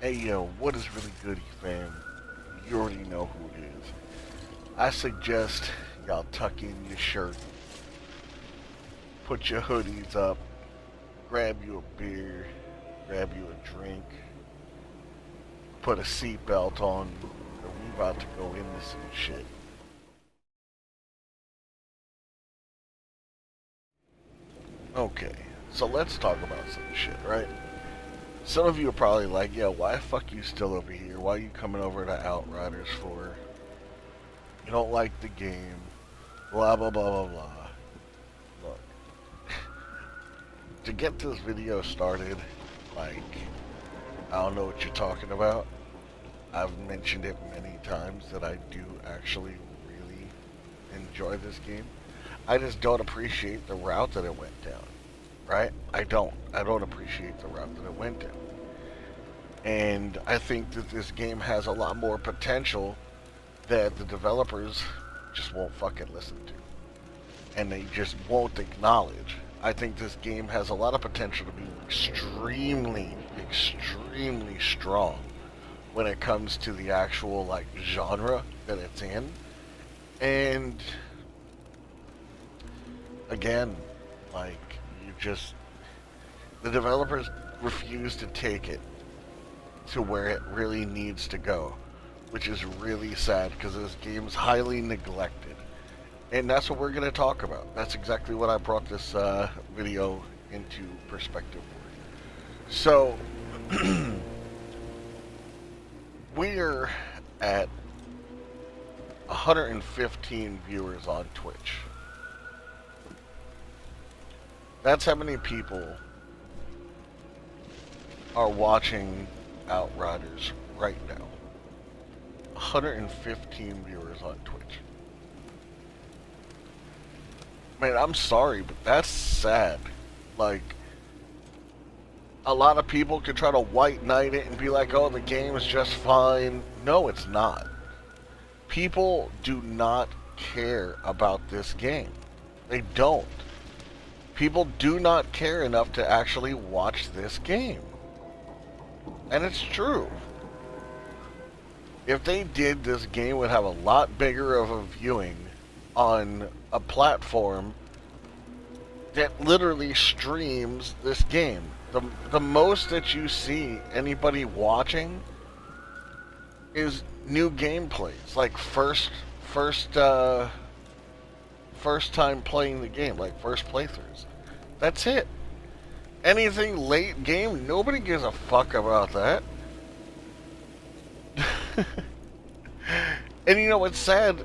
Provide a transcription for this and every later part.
Hey yo, what is really good, fam? You already know who it is. I suggest y'all tuck in your shirt, put your hoodies up, grab you a beer, grab you a drink, put a seatbelt on, and we about to go into some shit. Okay, so let's talk about some shit, right? Some of you are probably like, yo, why the fuck you still over here? Why are you coming over to Outriders for? You don't like the game, blah blah blah blah blah. Look, to get this video started, like, I don't know what you're talking about. I've mentioned it many times that I do actually really enjoy this game. I just don't appreciate the route that it went down, right? I don't. I don't appreciate the route that it went down. And I think that this game has a lot more potential that the developers just won't fucking listen to. And they just won't acknowledge. I think this game has a lot of potential to be extremely, extremely strong when it comes to the actual like genre that it's in. And again, like you just the developers refuse to take it to where it really needs to go, which is really sad because this game's highly neglected. And that's what we're going to talk about. That's exactly what I brought this video into perspective for. So, we're at 115 viewers on Twitch. That's how many people are watching Outriders right now. 115 viewers on Twitch. Man, I'm sorry, but that's sad. Like, a lot of people could try to white knight it and be like, oh, the game is just fine. No, it's not. People do not care about this game. They don't. People do not care enough to actually watch this game. And it's true. If they did, this game would have a lot bigger of a viewing on a platform that literally streams this game. The most that you see anybody watching is new gameplays, like first time playing the game, like first playthroughs. That's it. Anything late game, nobody gives a fuck about that. And you know what's sad?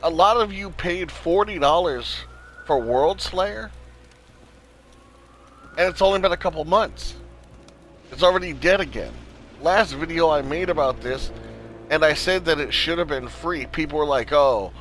A lot of you paid $40 for World Slayer, and it's only been a couple months. It's already dead again. Last video I made about this, and I said that it should have been free. People were like, oh,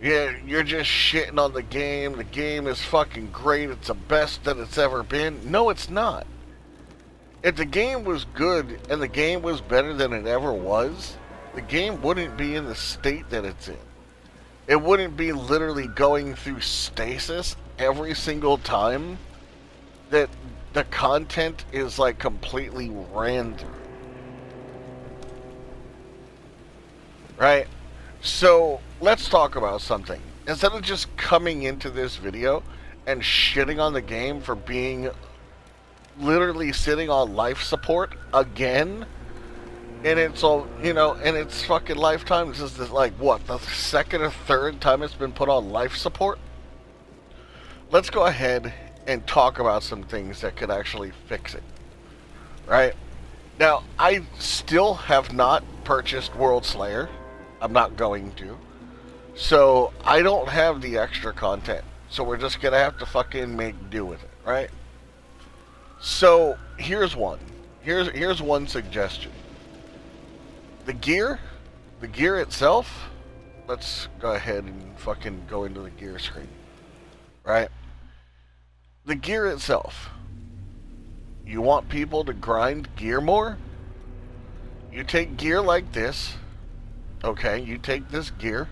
yeah, you're just shitting on the game. The game is fucking great. It's the best that it's ever been. No, it's not. If the game was good and the game was better than it ever was, the game wouldn't be in the state that it's in. It wouldn't be literally going through stasis every single time that the content is like completely ran through. Right? So let's talk about something. Instead of just coming into this video and shitting on the game for being literally sitting on life support again, and it's all, you know, and it's fucking lifetime. This is like, what, the second or third time it's been put on life support? Let's go ahead and talk about some things that could actually fix it. Right? Now, I still have not purchased World Slayer. I'm not going to. So, I don't have the extra content. So, we're just gonna have to fucking make do with it, right? So, here's one. Here's one suggestion. The gear itself, let's go ahead and fucking go into the gear screen, right? The gear itself, you want people to grind gear more? You take gear like this, okay, you take this gear,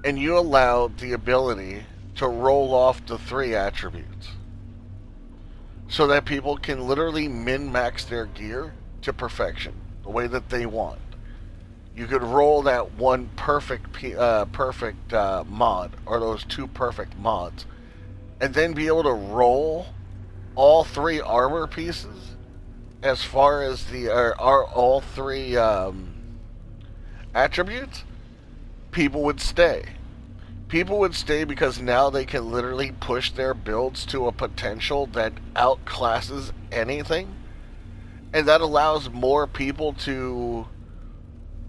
and you allow the ability to roll off the 3 attributes. so that people can literally min-max their gear to perfection, the way that they want. You could roll that one perfect mod, or those two perfect mods, and then be able to roll all three armor pieces as far as the all three attributes. People would stay. People would stay because now they can literally push their builds to a potential that outclasses anything, and that allows more people to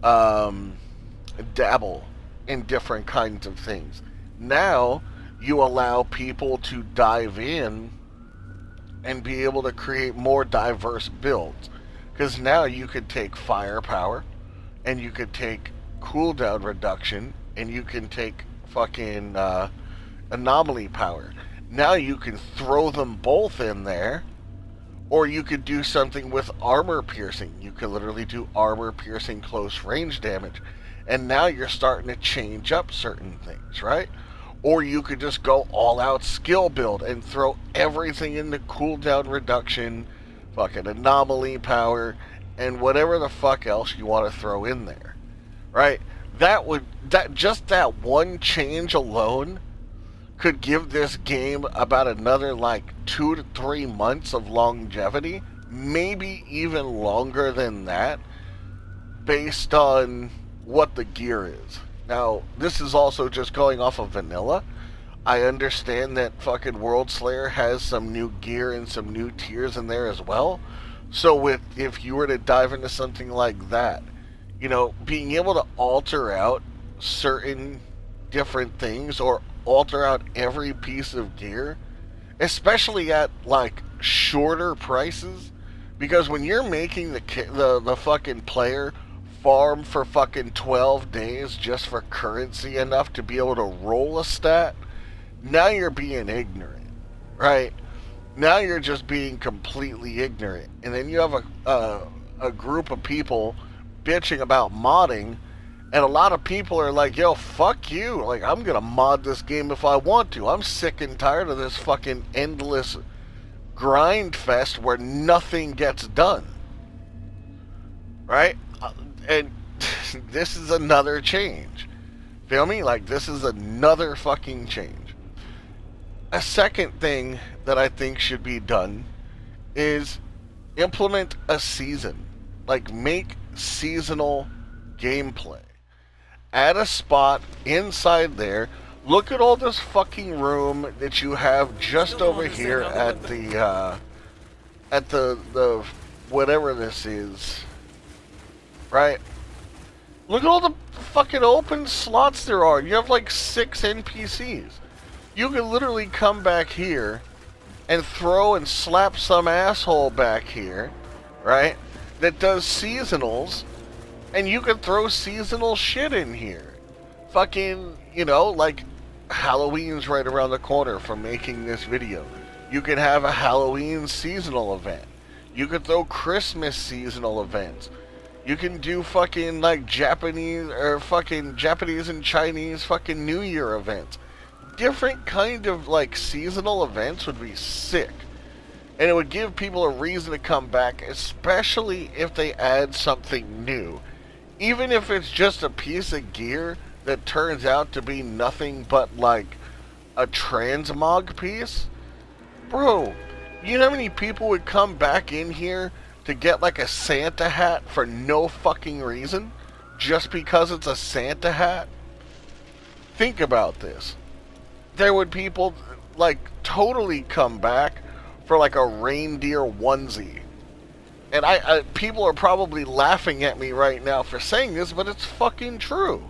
dabble in different kinds of things. Now you allow people to dive in and be able to create more diverse builds, because now you could take firepower, and you could take cooldown reduction, and you can take fucking anomaly power. Now you can throw them both in there, or you could do something with armor piercing. You could literally do armor piercing close range damage, and now you're starting to change up certain things, right? Or you could just go all out skill build and throw everything into cooldown reduction, fucking anomaly power, and whatever the fuck else you want to throw in there, right? That one change alone could give this game about another like 2 to 3 months of longevity, maybe even longer than that, based on what the gear is. Now, this is also just going off of vanilla. I understand that fucking World Slayer has some new gear and some new tiers in there as well. So if you were to dive into something like that, you know, being able to alter out certain different things, or alter out every piece of gear, especially at like shorter prices, because when you're making the fucking player farm for fucking 12 days just for currency enough to be able to roll a stat, now you're being ignorant, right? Now you're just being completely ignorant. And then you have a group of people bitching about modding, and a lot of people are like, yo, fuck you. Like, I'm gonna mod this game if I want to. I'm sick and tired of this fucking endless grind fest where nothing gets done. Right? And this is another change. Feel me? Like, this is another fucking change. A second thing that I think should be done is implement a season. Like, make seasonal gameplay. Add a spot inside there. Look at all this fucking room that you have just over here at the whatever this is. Right? Look at all the fucking open slots there are. You have like 6 NPCs. You can literally come back here and throw and slap some asshole back here, right, that does seasonals, and you can throw seasonal shit in here. Fucking, you know, like Halloween's right around the corner from making this video. You can have a Halloween seasonal event. You could throw Christmas seasonal events. You can do fucking like Japanese and Chinese fucking New Year events. Different kind of like seasonal events would be sick. And it would give people a reason to come back, especially if they add something new. Even if it's just a piece of gear that turns out to be nothing but like a transmog piece. Bro, you know how many people would come back in here to get like a Santa hat for no fucking reason? Just because it's a Santa hat? Think about this. There would people like totally come back for like a reindeer onesie. And people are probably laughing at me right now for saying this, but it's fucking true.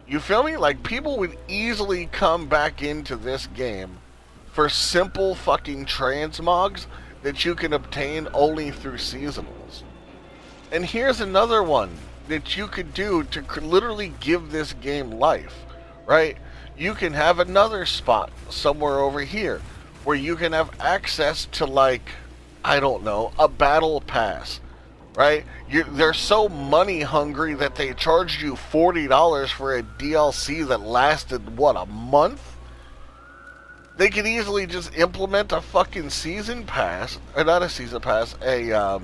You feel me? Like, people would easily come back into this game for simple fucking transmogs that you can obtain only through seasonals. And here's another one that you could do to literally give this game life, right? You can have another spot somewhere over here where you can have access to, like, I don't know, a battle pass, right? They're so money hungry that they charged you $40 for a DLC that lasted, what, a month? They could easily just implement a fucking season pass, or not a season pass, a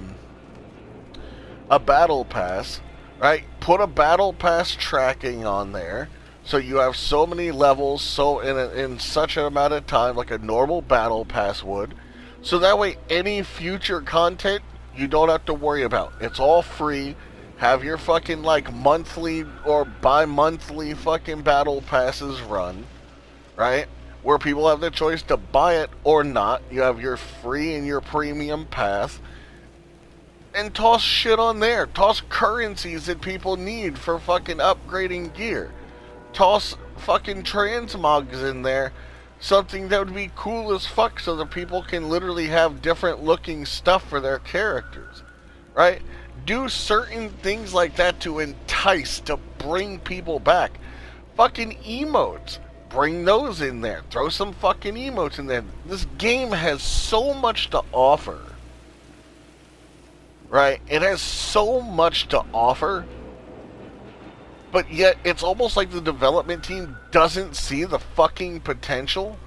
battle pass, right? Put a battle pass tracking on there, so you have so many levels, so in such an amount of time, like a normal battle pass would. So that way, any future content you don't have to worry about. It's all free. Have your fucking like monthly or bi-monthly fucking battle passes run, right? Where people have the choice to buy it or not. You have your free and your premium pass. And toss shit on there. Toss currencies that people need for fucking upgrading gear. Toss fucking transmogs in there. Something that would be cool as fuck so that people can literally have different looking stuff for their characters. Right? Do certain things like that to entice, to bring people back. Fucking emotes. Bring those in there. Throw some fucking emotes in there. This game has so much to offer. Right? It has so much to offer. But yet, it's almost like the development team doesn't see the fucking potential.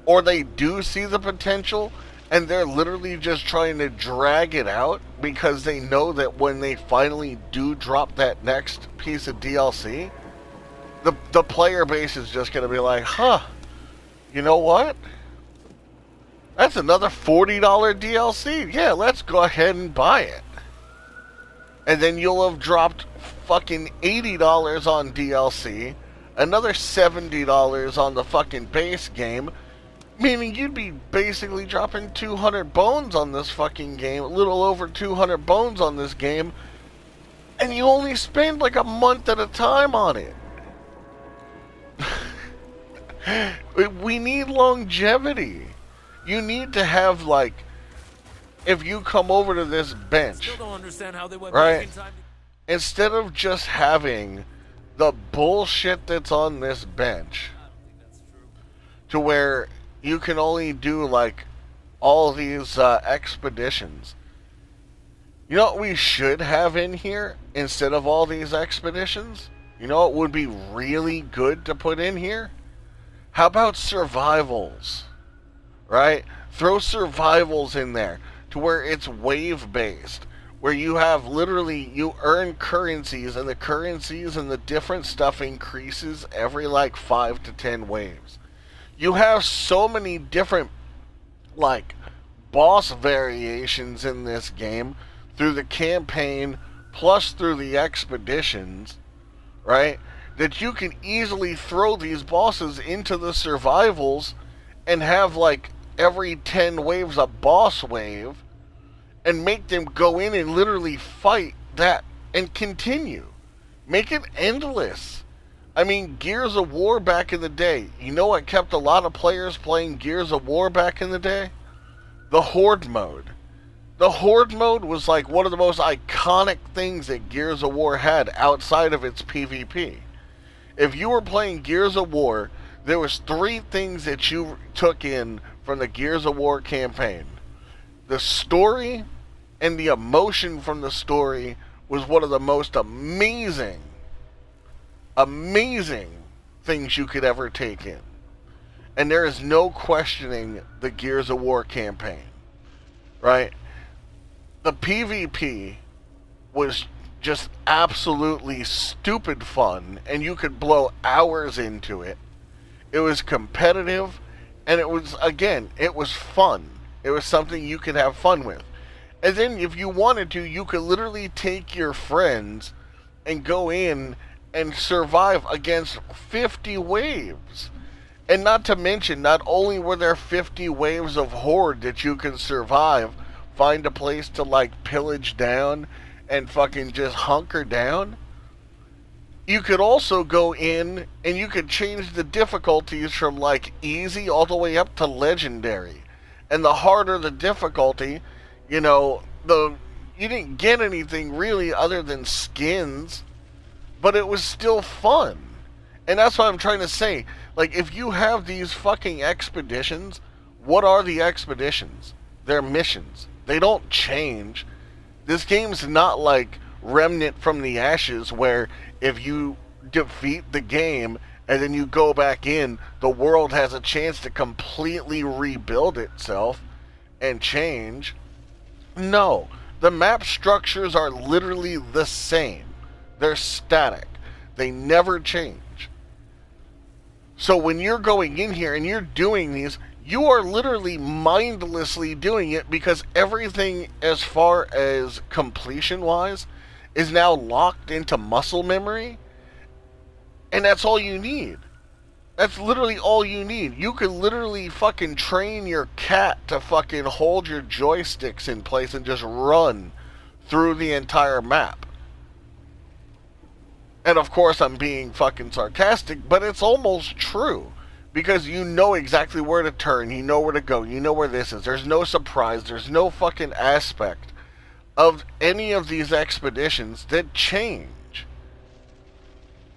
Or they do see the potential, and they're literally just trying to drag it out because they know that when they finally do drop that next piece of DLC, the player base is just going to be like, huh, you know what? That's another $40 DLC. Yeah, let's go ahead and buy it. And then you'll have dropped fucking $80 on DLC, another $70 on the fucking base game, meaning you'd be basically dropping 200 bones on this fucking game, a little over 200 bones on this game, and you only spend like a month at a time on it. We need longevity. You need to have, like, if you come over to this bench, Still don't understand how they went right? back in time. Instead of just having the bullshit that's on this bench, I don't think that's true. to where you can only do, like, all these expeditions. You know what we should have in here instead of all these expeditions? You know what would be really good to put in here? How about survivals? Right? Throw survivals in there to where it's wave based, where you have literally, you earn currencies, and the currencies and the different stuff increases every like 5 to 10 waves. You have so many different like boss variations in this game through the campaign plus through the expeditions, right? That you can easily throw these bosses into the survivals and have like every 10 waves a boss wave and make them go in and literally fight that and continue. Make it endless. I mean, Gears of War back in the day, you know what kept a lot of players playing Gears of War back in the day? The Horde mode. The Horde mode was like one of the most iconic things that Gears of War had outside of its PvP. If you were playing Gears of War, there was 3 things that you took in from the Gears of War campaign. The story and the emotion from the story was one of the most amazing things you could ever take in. And there is no questioning the Gears of War campaign, right? The PvP was just absolutely stupid fun, and you could blow hours into it. It was competitive, and it was, again, it was fun. It was something you could have fun with. And then if you wanted to, you could literally take your friends and go in and survive against 50 waves. And not to mention, not only were there 50 waves of Horde that you can survive, find a place to like pillage down and fucking just hunker down, you could also go in and you could change the difficulties from like easy all the way up to legendary. And the harder the difficulty, you know, you didn't get anything really other than skins, but it was still fun. And that's what I'm trying to say. Like, if you have these fucking expeditions, what are the expeditions? They're missions. They don't change. This game's not like Remnant from the Ashes, where if you defeat the game and then you go back in, the world has a chance to completely rebuild itself and change. No, the map structures are literally the same. They're static. They never change. So when you're going in here and you're doing these, you are literally mindlessly doing it because everything as far as completion wise is now locked into muscle memory, and that's all you need. That's literally all you need. You could literally fucking train your cat to fucking hold your joysticks in place and just run through the entire map. And of course I'm being fucking sarcastic, but it's almost true. Because you know exactly where to turn, you know where to go, you know where this is. There's no surprise, there's no fucking aspect of any of these expeditions that change.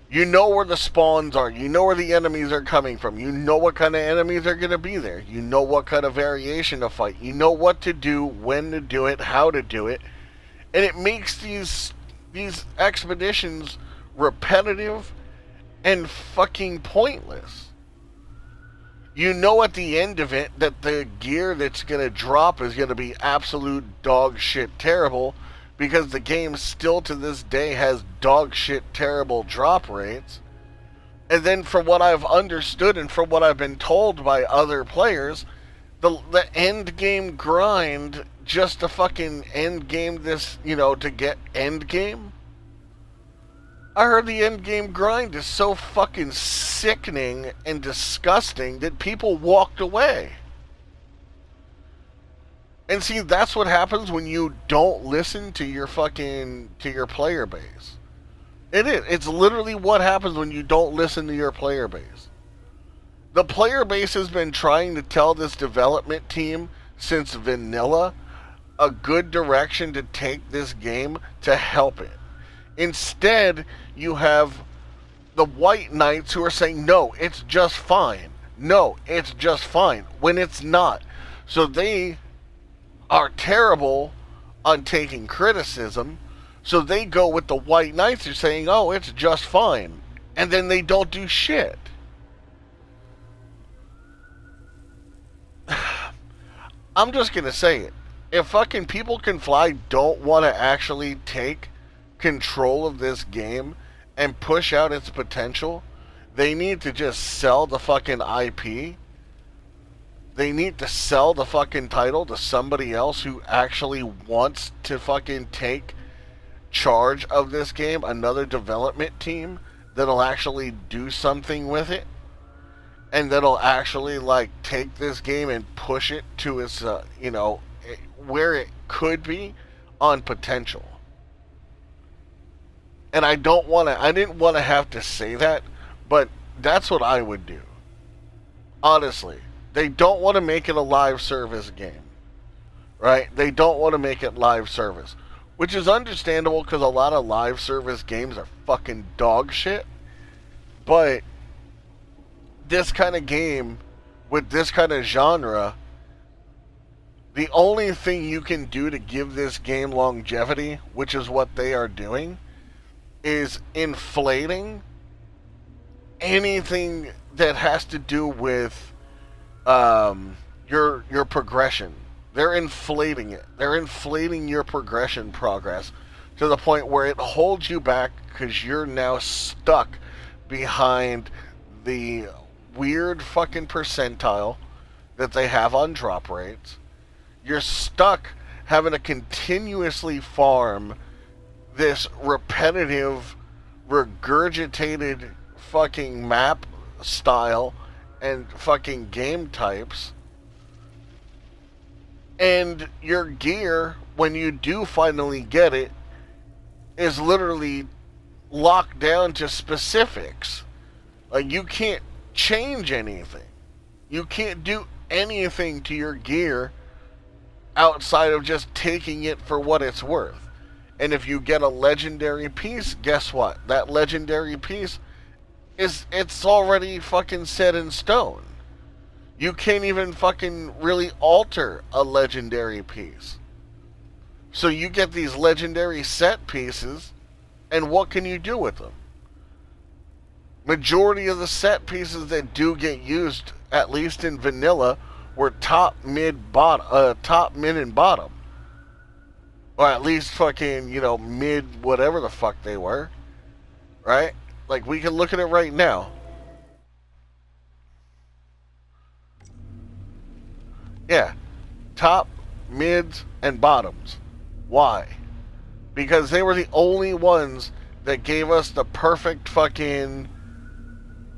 You know where the spawns are, you know where the enemies are coming from, you know what kind of enemies are going to be there, you know what kind of variation to fight, you know what to do, when to do it, how to do it, and it makes these expeditions repetitive and fucking pointless. You know at the end of it that the gear that's going to drop is going to be absolute dog shit terrible, because the game still to this day has dog shit terrible drop rates. And then from what I've understood and from what I've been told by other players, the end game grind just to fucking end game this, to get end game. I heard the end game grind is so fucking sickening and disgusting that people walked away. And see, that's what happens when you don't listen to your player base. It is. It's literally what happens when you don't listen to your player base. The player base has been trying to tell this development team since vanilla a good direction to take this game to help it. Instead, you have the White Knights who are saying, no, it's just fine. No, it's just fine, when it's not. So they are terrible on taking criticism, so they go with the White Knights who are saying, oh, it's just fine. And then they don't do shit. I'm just gonna say it. If fucking People Can Fly don't want to actually take control of this game and push out its potential, they need to just sell the fucking IP. They need to sell the fucking title to somebody else who actually wants to fucking take charge of this game, another development team that'll actually do something with it, and that'll actually take this game and push it to its where it could be on potential. And I didn't want to have to say that, but that's what I would do. Honestly, they don't want to make it a live service game, right? They don't want to make it live service, which is understandable because a lot of live service games are fucking dog shit. But this kind of game with this kind of genre, the only thing you can do to give this game longevity, which is what they are doing, is inflating anything that has to do with your progression. They're inflating it. They're inflating your progression progress to the point where it holds you back because you're now stuck behind the weird fucking percentile that they have on drop rates. You're stuck having to continuously farm this repetitive, regurgitated fucking map style and fucking game types. And your gear, when you do finally get it, is literally locked down to specifics. Like, you can't change anything. You can't do anything to your gear outside of just taking it for what it's worth. And if you get a legendary piece, guess what? That legendary piece it's already fucking set in stone. You can't even fucking really alter a legendary piece. So you get these legendary set pieces, and what can you do with them? Majority of the set pieces that do get used, at least in vanilla, were top, mid, and bottom. Or at least fucking, mid, whatever the fuck they were. Right? Like, we can look at it right now. Yeah. Top, mids, and bottoms. Why? Because they were the only ones that gave us the perfect fucking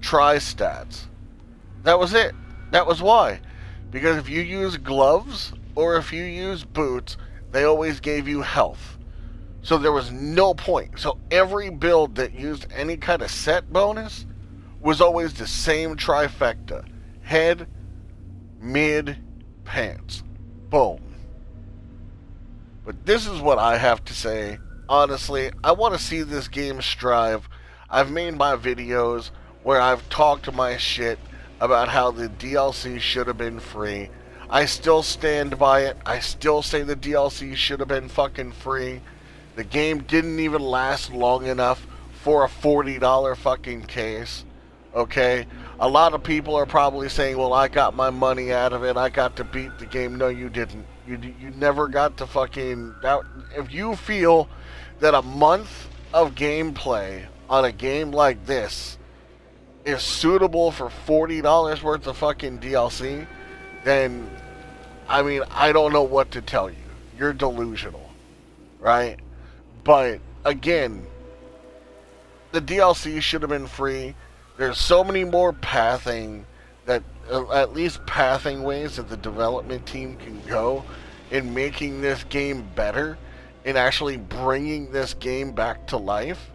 tri-stats. That was it. That was why. Because if you use gloves or if you use boots, they always gave you health. So there was no point. So every build that used any kind of set bonus was always the same trifecta. Head, mid, pants. Boom. But this is what I have to say. Honestly, I want to see this game strive. I've made my videos where I've talked my shit about how the DLC should have been free. I still stand by it. I still say the DLC should have been fucking free. The game didn't even last long enough for a $40 fucking case. Okay? A lot of people are probably saying, well, I got my money out of it. I got to beat the game. No, you didn't. You never got to fucking... If you feel that a month of gameplay on a game like this is suitable for $40 worth of fucking DLC, then, I mean, I don't know what to tell you. You're delusional. Right? But, again, the DLC should have been free. There's so many more pathing that, at least pathing ways that the development team can go in making this game better, in actually bringing this game back to life.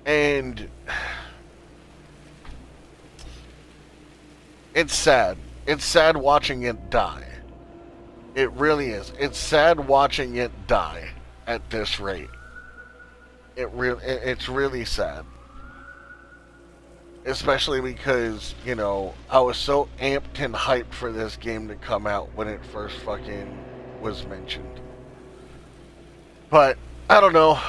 And it's sad. It's sad watching it die. It really is. It's sad watching it die at this rate. It's really sad. Especially because, I was so amped and hyped for this game to come out when it first fucking was mentioned. But, I don't know.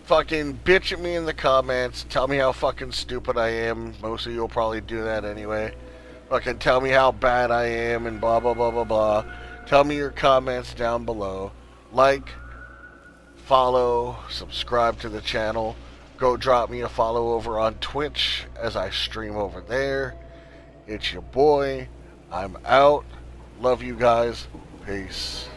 Fucking bitch at me in the comments. Tell me how fucking stupid I am. Most of you will probably do that anyway. Fucking tell me how bad I am and blah, blah, blah, blah, blah. Tell me your comments down below. Like, follow, subscribe to the channel. Go drop me a follow over on Twitch as I stream over there. It's your boy. I'm out. Love you guys. Peace.